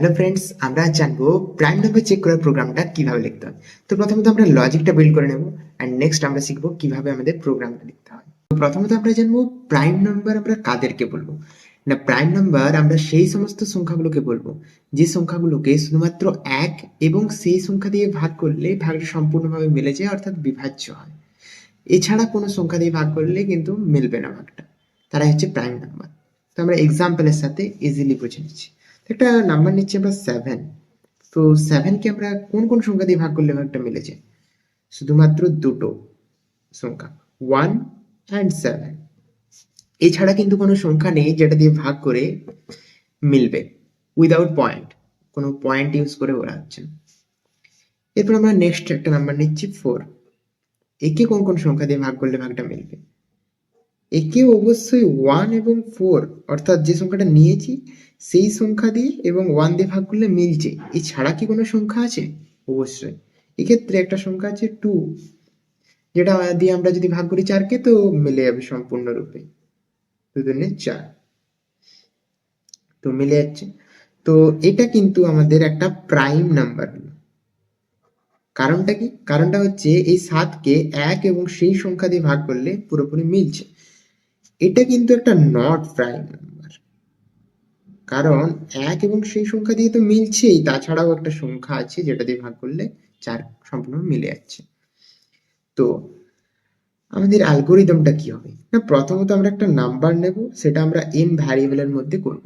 Hello friends, আমরা জানবো prime number check করার প্রোগ্রামটা কিভাবে লিখতে হয়। তো প্রথমত আমরা লজিকটা বিল্ড করে নেব অ্যান্ড নেক্সট আমরা শিখবো কিভাবে আমাদের প্রোগ্রামটা লিখতে হয়। তো প্রথমত আমরা জানবো প্রাইম নাম্বার আমরা কাদেরকে বলবো। না, প্রাইম নাম্বার আমরা সেই সমস্ত সংখ্যাগুলোকে বলবো যে সংখ্যাগুলোকে শুধুমাত্র এক এবং সেই সংখ্যা দিয়ে ভাগ করলে ভাগটা সম্পূর্ণভাবে মিলে যায়, অর্থাৎ বিভাজ্য হয়। এছাড়া কোনো সংখ্যা দিয়ে ভাগ করলে কিন্তু মিলবে না ভাগটা, তারাই হচ্ছে প্রাইম নাম্বার। তো আমরা এক্সাম্পলের সাথে ইজিলি বুঝে নিচ্ছি। একটা নাম্বার নিচ্ছি আমরা 7। তো 7 কে আমরা কোন কোন সংখ্যা দিয়ে ভাগ করলে ভাগটা মিলে যায়? শুধুমাত্র দুটো সংখ্যা, 1 অ্যান্ড 7। এছাড়া কিন্তু কোনো সংখ্যা নেই যেটা দিয়ে ভাগ করে মিলবে উইদাউট পয়েন্ট, কোনো পয়েন্ট ইউজ করে ওরা হচ্ছে না। এরপর আমরা নেক্সট একটা নাম্বার নিচ্ছি 4। একে কোন কোন সংখ্যা দিয়ে ভাগ করলে ভাগটা মিলবে? একে অবশ্যই 1 এবং 4, অর্থাৎ যে সংখ্যাটা নিয়েছি সেই সংখ্যা দিয়ে এবং 1 দিয়ে ভাগ করলে মিলছে। এছাড়া কি কোনো সংখ্যা আছে? অবশ্যই। এক্ষেত্রে একটা সংখ্যা আছে 2, যেটা দিয়ে আমরা যদি ভাগ করি 4 কে তো মিলে যাবে সম্পূর্ণরূপে। 2 দুগুণে 4, তো মিলে যাচ্ছে। তো এটা কিন্তু আমাদের একটা প্রাইম নাম্বার। কারণটা কি? কারণটা হচ্ছে এই 7 কে 1 এবং সেই সংখ্যা দিয়ে ভাগ করলে পুরোপুরি মিলছে। এটা কিন্তু একটা নট প্রাইম নাম্বার, কারণ 1 এবং সেই সংখ্যা দিয়ে তো মিলছেই, তাছাড়াও একটা সংখ্যা আছে যেটা দিয়ে ভাগ করলে 4 সম্পূর্ণ মিলে যাচ্ছে। তো আমাদের অ্যালগরিদমটা কি হবে? না, প্রথমত আমরা একটা নাম্বার নেব, সেটা আমরা n ভ্যারিয়েবলের মধ্যে করব,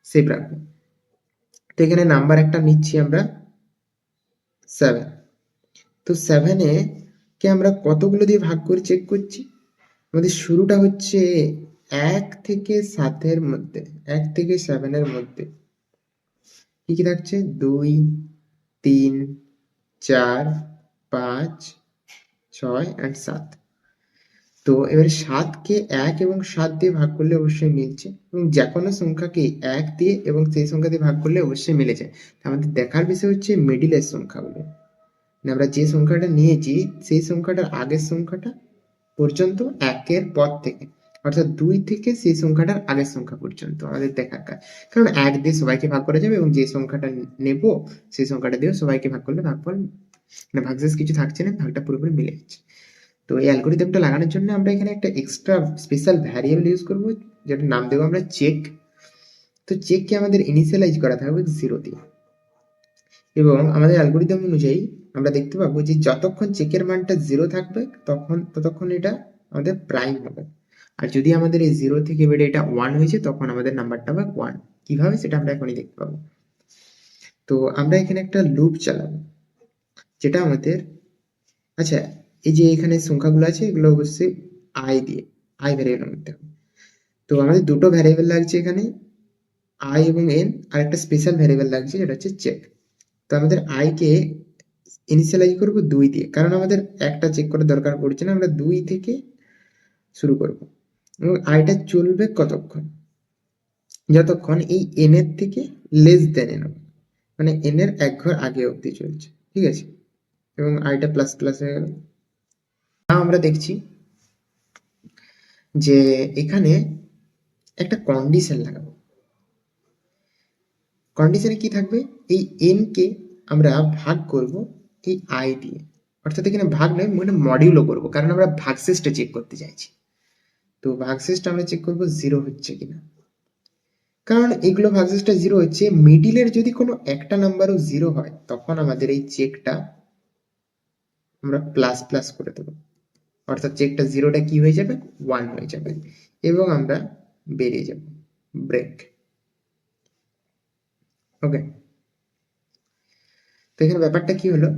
সেভ রাখবো। তো এখানে নাম্বার একটা নিচ্ছি আমরা 7। তো 7 এ কে আমরা কতগুলো দিয়ে ভাগ করে চেক করছি? আমাদের শুরুটা হচ্ছে 1 থেকে 7 এর মধ্যে, 1 থেকে 7 এর মধ্যে কি কি থাকছে? 2, 3, 4, 5, 6 and 7। তো এবারে 7 কে 1 এবং 7 দিয়ে ভাগ করলে অবশ্যই মিলছে, এবং যে কোনো সংখ্যাকে 1 দিয়ে এবং সেই সংখ্যা দিয়ে ভাগ করলে অবশ্যই মিলে যায়। আমাদের দেখার বিষয় হচ্ছে মিডিলের সংখ্যাগুলো। মানে আমরা যে সংখ্যাটা নিয়েছি সেই সংখ্যাটার আগের সংখ্যাটা পর্যন্ত 1 এর পর থেকে, অর্থাৎ 2 থেকে সেই সংখ্যাটার আগের সংখ্যা পর্যন্ত আমাদের দেখার কাজ। কারণ 1 দিয়ে সবাইকে ভাগ করা যাবে এবং যে সংখ্যাটা নেব সেই সংখ্যাটা দিয়েও সবাইকে ভাগ করলে ভাগফল মানে ভাগশেষ কিছু থাকছে না, ভাগটা পুরোপুরি মিলে যাচ্ছে। তো এই অ্যালগরিদমটা লাগানোর জন্য আমরা এখানে একটা এক্সট্রা স্পেশাল ভ্যারিয়েবল ইউজ করব, যেটার নাম দেবো আমরা চেক। তো চেককে আমাদের ইনিশিয়ালাইজ করা থাকবে 0 দিয়ে, এবং আমাদের অ্যালগরিদম অনুযায়ী আমরা দেখতে পাবো যে যতক্ষণ চেকের মানটা 0 থাকবে ততক্ষণ এটা আমাদের প্রাইম হবে। আর যদি আমাদের এই 0 থেকে বেড়ে এটা 1 হয়েছে তখন আমাদের নাম্বারটা হবে 1। কিভাবে সেটা আমরা এখনই দেখতে পাবো। তো আমরা এখানে একটা লুপ চালাবো, যেটা আমাদের, আচ্ছা, এই যে এখানে সংখ্যাগুলো আছে এগুলো অবশ্যই আই দিয়ে, আই ভ্যারিয়েবলের মধ্যে হবে। তো আমাদের দুটো ভ্যারিয়েবল লাগছে এখানে, আই এবং এন, আর একটা স্পেশাল ভ্যারিয়েবল লাগছে যেটা হচ্ছে চেক। তো আমাদের আই কে ইনিশিয়ালাইজ করব 2 দিয়ে, কারণ আমাদের একটা চেক করার দরকার পড়ছে না, আমরা 2 থেকে শুরু করব। এবং আইটা চলবে কতক্ষণ? যতক্ষণ এই এন এর থেকে লেস দেন এন হবে, মানে এন এর এক ঘর আগে অবধি চলছে, ঠিক আছে। এবং আইটা প্লাস প্লাস হয়ে গেল। আমরা দেখছি যে এখানে একটা কন্ডিশন লাগাবো। কন্ডিশনে কি থাকবে? এই এন কে আমরা ভাগ করব এই আই দিয়ে, অর্থাৎ এখানে ভাগ নয়, মানে মডিউলও করব, কারণ আমরা ভাগশেষটা চেক করতে চাইছি। তো ভাগশেষটা আমরা চেক করব 0 হচ্ছে কিনা, কারণ এগুলো ভাগশেষটা 0 হচ্ছে। মিডিলের যদি কোনো একটা নাম্বারও 0 হয় তখন আমাদের এই চেকটা আমরা প্লাস প্লাস করে দেবো, অর্থাৎ চেকটা 0টা কি হয়ে যাবে? 1 হয়ে যাবে, এবং আমরা বেরিয়ে যাব, ব্রেক। ওকে, তো এখানে ব্যাপারটা কি হলো,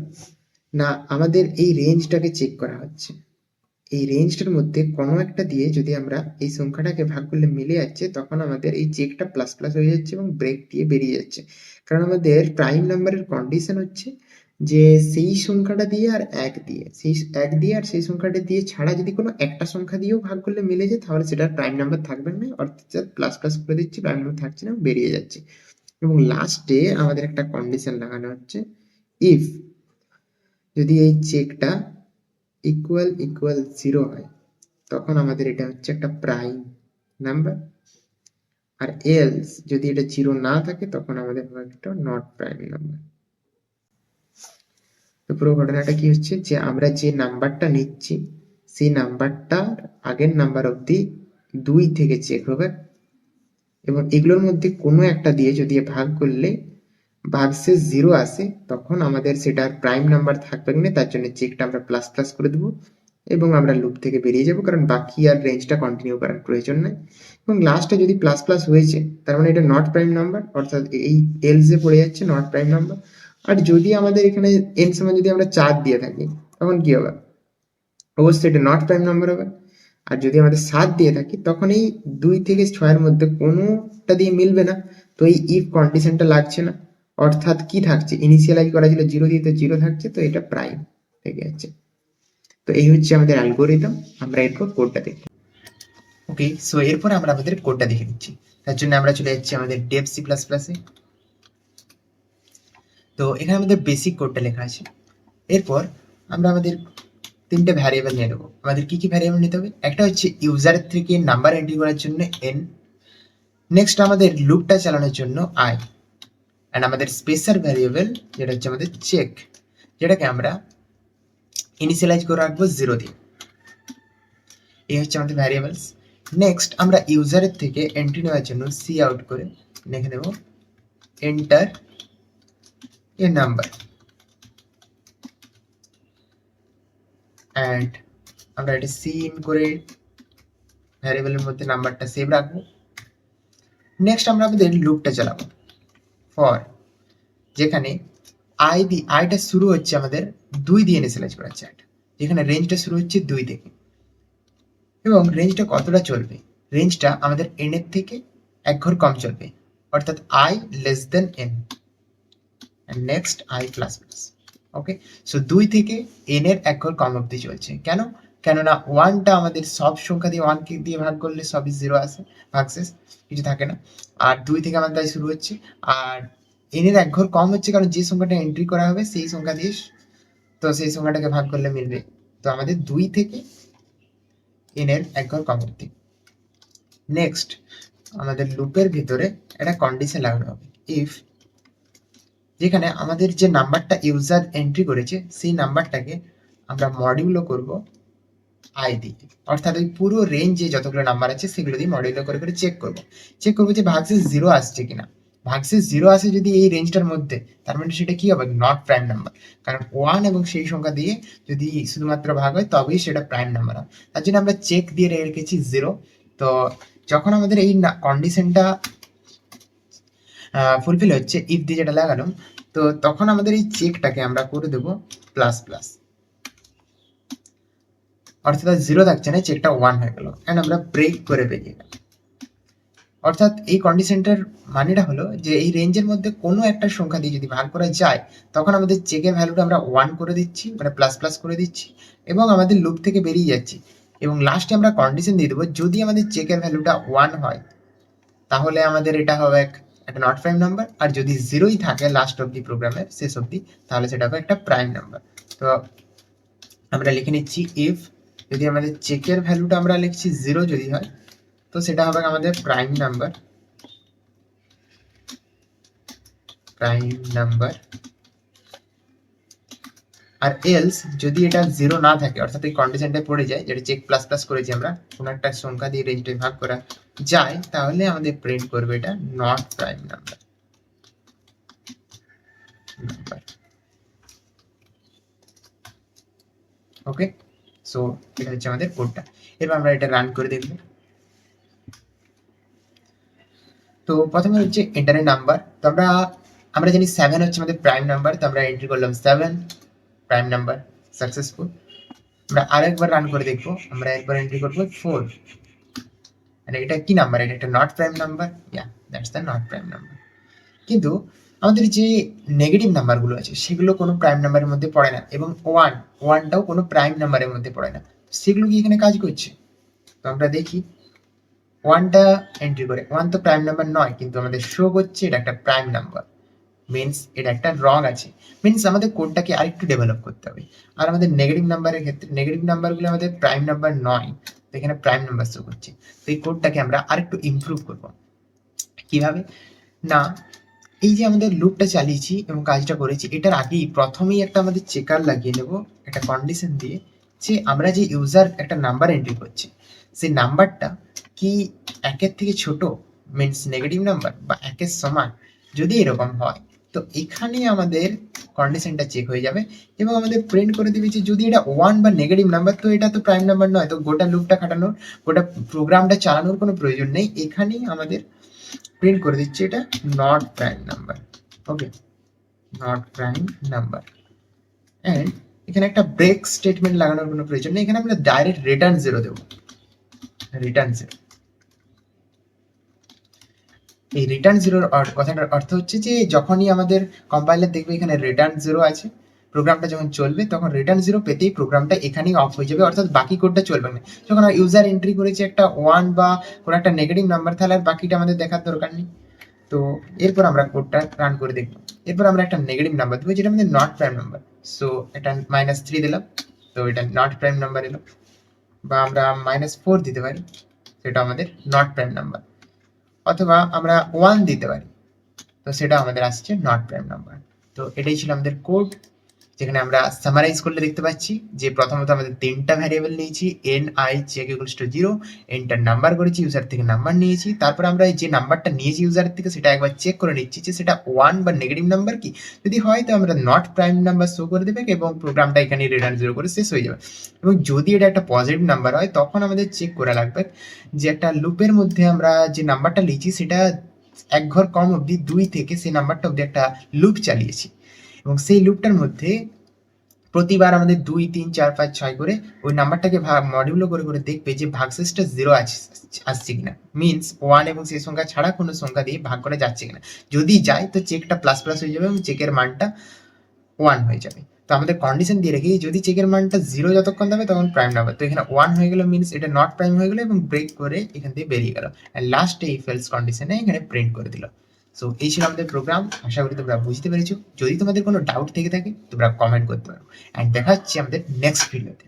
না আমাদের এই রেঞ্জটাকে চেক করা হচ্ছে। এই রেঞ্জটার মধ্যে কোনো একটা দিয়ে যদি আমরা এই সংখ্যাটাকে ভাগ করলে মিলে যাচ্ছে তখন আমাদের এই চেকটা প্লাস প্লাস হয়ে যাচ্ছে এবং ব্রেক দিয়ে বেরিয়ে যাচ্ছে। কারণ আমাদের প্রাইম নাম্বারের কন্ডিশন হচ্ছে যে সেই সংখ্যাটা দিয়ে আর এক দিয়ে, সেই এক দিয়ে আর সেই সংখ্যাটা দিয়ে ছাড়া যদি কোনো একটা সংখ্যা দিয়েও ভাগ করলে মিলে যায় তাহলে সেটা প্রাইম নাম্বার থাকবে না, অর্থাৎ প্লাস প্লাস করে দিচ্ছি, প্রাইম নাম্বার থাকছে না, বেরিয়ে যাচ্ছে। এবং লাস্টে আমাদের একটা কন্ডিশন লাগানো হচ্ছে, ইফ যদি এই চেকটা ইকুয়াল ইকুয়াল 0 হয় তখন আমাদের এটা হচ্ছে একটা প্রাইম নাম্বার, আর এলস যদি এটা 0 না থাকে তখন আমাদের হবে একটা নট প্রাইম নাম্বার। তো পুরো ঘটনাটা কি হচ্ছে যে আমরা যে নাম্বারটা নিচ্ছি সেই নাম্বারটার আগের নাম্বার অবধি 2 থেকে চেক হবে, এবং এগুলোর মধ্যে কোনো একটা দিয়ে যদি ভাগ করলে ভাগশেষ 0 আসে তখন আমাদের সেটার প্রাইম নাম্বার থাকবে না, তার জন্য চেকটা আমরা প্লাস প্লাস করে দেবো এবং আমরা লুপ থেকে বেরিয়ে যাব, কারণ বাকি আর রেঞ্জটা কন্টিনিউ করার প্রয়োজন নেই। এবং লাস্টে যদি প্লাস প্লাস হয়েছে তার মানে এটা নট প্রাইম নাম্বার, অর্থাৎ এই এলসে পড়ে যাচ্ছে নট প্রাইম নাম্বার। আর যদি আমাদের এখানে এন সমান যদি আমরা 4 দিয়ে থাকি তখন কি হবে, অবশ্যই এটা নট প্রাইম নাম্বার হবে। আর যদি আমাদের 7 দিয়ে থাকি তখন এই 2 থেকে 6 মধ্যে কোনোটা দিয়ে মিলবে না, তো এই ইফ কন্ডিশনটা লাগছে না, অর্থাৎ কি থাকছে, ইনিশিয়ালাইজ করা ছিল 0 দিয়ে, তো 0 থাকছে, তো এটা প্রাইম থেকে যাচ্ছে। তো এই হচ্ছে আমাদের অ্যালগোরিদম। আমরা এরপর কোডটা দেখব। ওকে, সো এরপর আমরা আমাদের কোডটা দেখে নিচ্ছি। তার জন্য আমরা চলে যাচ্ছি আমাদের ডেভ সি প্লাস প্লাসে। তো এখানে আমাদের বেসিক কোডটা লেখা আছে। এরপর আমরা আমাদের 3টে ভ্যারিয়েবল নিয়ে নেবো। আমাদের কি কি ভ্যারিয়েবল নিতে হবে, একটা হচ্ছে ইউজারের থেকে নাম্বার এন্ট্রি করার জন্য n, নেক্সট আমাদের লুপটা চালানোর জন্য i, অ্যান্ড আমাদের স্পেশাল ভ্যারিয়েবল যেটা হচ্ছে আমাদের চেক, যেটাকে আমরা ইনিশিয়ালাইজ করে রাখবো 0 দিয়ে। এই হচ্ছে আমাদের ভ্যারিয়েবলস। নেক্সট আমরা ইউজারের থেকে এন্ট্রি নেওয়ার জন্য সি আউট করে লিখে দেবো এন্টার এ নাম্বার, অ্যান্ড আমরা এটা সি ইন করে ভ্যারিয়েবলের মধ্যে নাম্বারটা সেভ রাখবো। নেক্সট আমরা আমাদের লুপটা চালাবো ফর, যেখানে আইটা শুরু হচ্ছে আমাদের 2 দিয়ে ইনিশিয়ালাইজ করা হচ্ছে, যেখানে রেঞ্জটা শুরু হচ্ছে 2 থেকে, এবং রেঞ্জটা কতটা চলবে, রেঞ্জটা আমাদের n এর থেকে এক ঘর কম চলবে, অর্থাৎ i less than n, and next i plus plus. Okay, so 2 থেকে n এর এক ঘর কম অবধি চলছে। কেন? কেননা 1টা আমাদের সব সংখ্যা দিয়ে 1 কে দিয়ে ভাগ করলে সবই 0 আসে, ভাগশেষ কিছু থাকে না। আর 2 থেকে আমাদের তাই শুরু হচ্ছে, আর n এর এক ঘর কম হচ্ছে কারণ যে সংখ্যাটা এন্ট্রি করা হবে সেই সংখ্যা দিয়ে, তো সেই সংখ্যাটাকে ভাগ করলে মিলবে। তো আমাদের 2 থেকে n এর এক ঘর কম অবধি। নেক্সট আমাদের লুপের ভিতরে একটা কন্ডিশন লাগানো হবে, ইফ, যেখানে আমাদের যে নাম্বারটা ইউজার এন্ট্রি করেছে সেই নাম্বারটাকে আমরা মডিউলো করব আই দিয়ে, অর্থাৎ ওই পুরো রেঞ্জে যতগুলো নাম্বার আছে সেগুলো দিয়ে মডিউলো করে করে চেক করবো যে ভাগশেষ 0 আসছে কিনা। ভাগশেষ 0 আসে যদি এই রেঞ্জটার মধ্যে, তার মানে সেটা কি হবে, নট প্রাইম নাম্বার, কারণ 1 এবং সেই সংখ্যা দিয়ে যদি শুধুমাত্র ভাগ হয় তবেই সেটা প্রাইম নাম্বার হয়। তার জন্য আমরা চেক দিয়ে রেখেছি 0। তো যখন আমাদের এই কন্ডিশনটা ফুলফিল হচ্ছে ইফ দিয়ে যেটা লাগালাম, তো তখন আমাদের এই চেকটাকে আমরা করে দেবো প্লাস প্লাস, অর্থাৎ 0 থাকছে না, চেকটা 1 হয়ে গেল, এন্ড আমরা ব্রেক করে বেরিয়ে গেলাম। অর্থাৎ এই কন্ডিশনটার মানেটা হলো যে এই রেঞ্জের মধ্যে কোনো একটা সংখ্যা দিয়ে যদি ভাগ করা যায় তখন আমাদের চেকের ভ্যালুটা আমরা 1 করে দিচ্ছি, মানে প্লাস প্লাস করে দিচ্ছি, এবং আমাদের লুপ থেকে বেরিয়ে যাচ্ছি। এবং লাস্টে আমরা কন্ডিশন দিয়ে দেবো, যদি আমাদের চেকের ভ্যালুটা 1 হয় তাহলে আমাদের এটা হবে একটা নট প্রাইম নাম্বার, আর যদি 0ই থাকে লাস্ট অব্দি প্রোগ্রামের শেষ অব্দি তাহলে সেটা হবে একটা প্রাইম নাম্বার। তো আমরা লিখে নিচ্ছি ইফ, যদি আমাদের চেকের ভ্যালুটা আমরা লিখছি 0 যদি হয় তো সেটা হবে আমাদের প্রাইম নাম্বার, আর এলস যদি এটা 0 না থাকে, অর্থাৎ এই কন্ডিশনটায় পড়ে যায় যেটা চেক প্লাস প্লাস করেছি আমরা, কোনো একটা সংখ্যা দিয়ে রেঞ্জটা ভাগ করা যায়, তাহলে আমাদের প্রিন্ট করবে এটা not prime number. Okay, so এটা হচ্ছে আমাদের কোডটা। এবার আমরা এটা রান করে দেখব। তো প্রথমে হচ্ছে এন্টার এ নাম্বার, তো আমরা জানি 7 হচ্ছে আমাদের প্রাইম নাম্বার, তো আমরা এন্ট্রি করলাম 7 প্রাইম নাম্বার, সাকসেসফুল। আমরা আরেকবার রান করে দেখবো, আমরা একবার এন্ট্রি করবো 4, মানে এটা কি নাম্বার, এটা একটা not prime number, yeah that's the not prime number. কিন্তু আমাদের যে নেগেটিভ নাম্বারগুলো আছে সেগুলো কোনো প্রাইম নাম্বারের মধ্যে পড়ে না, এবং ওয়ানটাও কোনো প্রাইম নাম্বারের মধ্যে পড়ে না, সেগুলো কি এখানে কাজ করছে? তো আমরা দেখি, 1টা এন্ট্রি করে, 1 তো প্রাইম নাম্বার নয়, কিন্তু আমাদের শো করছে এটা একটা প্রাইম নাম্বার, মিনস এটা একটা রং আছে, মিনস আমাদের কোডটাকে আরেকটু ডেভেলপ করতে হবে। আর আমাদের নেগেটিভ নাম্বারের ক্ষেত্রে নেগেটিভ নাম্বারগুলো আমাদের প্রাইম নাম্বার নয়, তো এখানে প্রাইম নাম্বার শো করছে, তো এই কোডটাকে আমরা আরেকটু ইমপ্রুভ করবো। কিভাবে না, এই যে আমাদের লুপটা চালিয়েছি এবং কাজটা করেছি, এটার আগেই প্রথমেই একটা আমাদের চেকার লাগিয়ে নেব একটা কন্ডিশন দিয়ে, যে আমরা যে ইউজার একটা নাম্বার এন্ট্রি করছি সেই নাম্বারটা কি 1-এর থেকে ছোট, মিনস নেগেটিভ নাম্বার, বা 1-এর সমান। যদি এরকম হয় তো এখানে আমাদের কন্ডিশনটা চেক হয়ে যাবে এবং আমাদের প্রিন্ট করে দিবে যে যদি এটা 1 বা নেগেটিভ নাম্বার তো এটা তো প্রাইম নাম্বার নয়, তো গোটা লুপটা খাটানোর, গোটা প্রোগ্রামটা চালানোর কোনো প্রয়োজন নেই। এখানেই আমাদের প্রিন্ট করে দিচ্ছে এটা not prime number. Okay, not prime number. And এখানে একটা ব্রেক স্টেটমেন্ট লাগানোর কোনো প্রয়োজন নেই, এখানে আমরা ডাইরেক্ট রিটার্ন 0 দেবো। রিটার্ন 0, এই রিটার্ন 0 কথাটার অর্থ হচ্ছে যে যখনই আমাদের কম্পাইলার দেখবে এখানে রিটার্ন 0 আছে, প্রোগ্রামটা যখন চলবে তখন রিটার্ন 0 পেতেই প্রোগ্রামটা এখানেই অফ হয়ে যাবে, অর্থাৎ বাকি কোডটা চলবে না। যখন ইউজার এন্ট্রি করেছে একটা 1 বা কোনো একটা নেগেটিভ নাম্বার, তাহলে আর বাকিটা আমাদের দেখার দরকার নেই। তো এরপর আমরা কোডটা রান করে দেখব। এরপর আমরা একটা নেগেটিভ নাম্বার দেবো যেটা আমাদের নট প্রাইম নাম্বার। সো এটা -3 দিলাম, তো এটা নট প্রাইম নাম্বার এলো। বা আমরা -4 দিতে পারি, সেটা আমাদের নট প্রাইম নাম্বার। অথবা আমরা 1 দিতে পারি, তো সেটা আমাদের আসছে নট প্রাইম নাম্বার। তো এটাই ছিল আমাদের কোড, যেখানে আমরা সামারাইজ করলে দেখতে পাচ্ছি যে প্রথমত আমাদের 3টা ভ্যারিয়েবল নিয়েছি, N I check equals to 0, enter number করেছি, ইউজার থেকে নাম্বার নিয়েছি, তারপর আমরা যে নাম্বারটা নিয়েছি ইউজারের থেকে সেটা একবার চেক করে নিচ্ছি যে সেটা 1 বা নেগেটিভ নাম্বার কি। যদি হয় তো আমরা নট প্রাইম নাম্বার শো করে দেবে এবং প্রোগ্রামটা এখানে রিটার্ন 0 করে শেষ হয়ে যাবে। এবং যদি এটা একটা পজিটিভ নাম্বার হয় তখন আমাদের চেক করা লাগবে যে একটা লুপের মধ্যে আমরা যে নাম্বারটা লিখছি সেটা এক ঘর কম অবধি 2 থেকে সেই নাম্বারটা অবধি একটা লুপ চালিয়েছি, এবং সেই লুপটার মধ্যে প্রতিবার আমাদের 2, 3, 4, 5, 6 করে ওই নাম্বারটাকে মডিউলো করে করে দেখবে যে ভাগশেষটা 0 আসছে কিনা, মিনস 1 এবং সেই সংখ্যা ছাড়া কোনো সংখ্যা দিয়ে ভাগ করা যাচ্ছে কিনা। যদি যায় তো চেকটা প্লাস প্লাস হয়ে যাবে এবং চেকের মানটা 1 হয়ে যাবে। তো আমাদের কন্ডিশন দিয়ে রেখেছি যদি চেকের মানটা 0 যতক্ষণ যাবে তখন প্রাইম নাম্বার, তো এখানে 1 হয়ে গেল, মিনস এটা নট প্রাইম হয়ে গেল এবং ব্রেক করে এখান থেকে বেরিয়ে গেল। অ্যান্ড লাস্টে এই ফেলস কন্ডিশনে এখানে প্রিন্ট করে দিল। সো এই ছিল আমাদের প্রোগ্রাম, আশা করি তোমরা বুঝতে পেরেছো। যদি তোমাদের কোনো ডাউট থেকে থাকে তোমরা কমেন্ট করতে পারো, অ্যান্ড দেখা হচ্ছে আমাদের নেক্সট ভিডিওতে।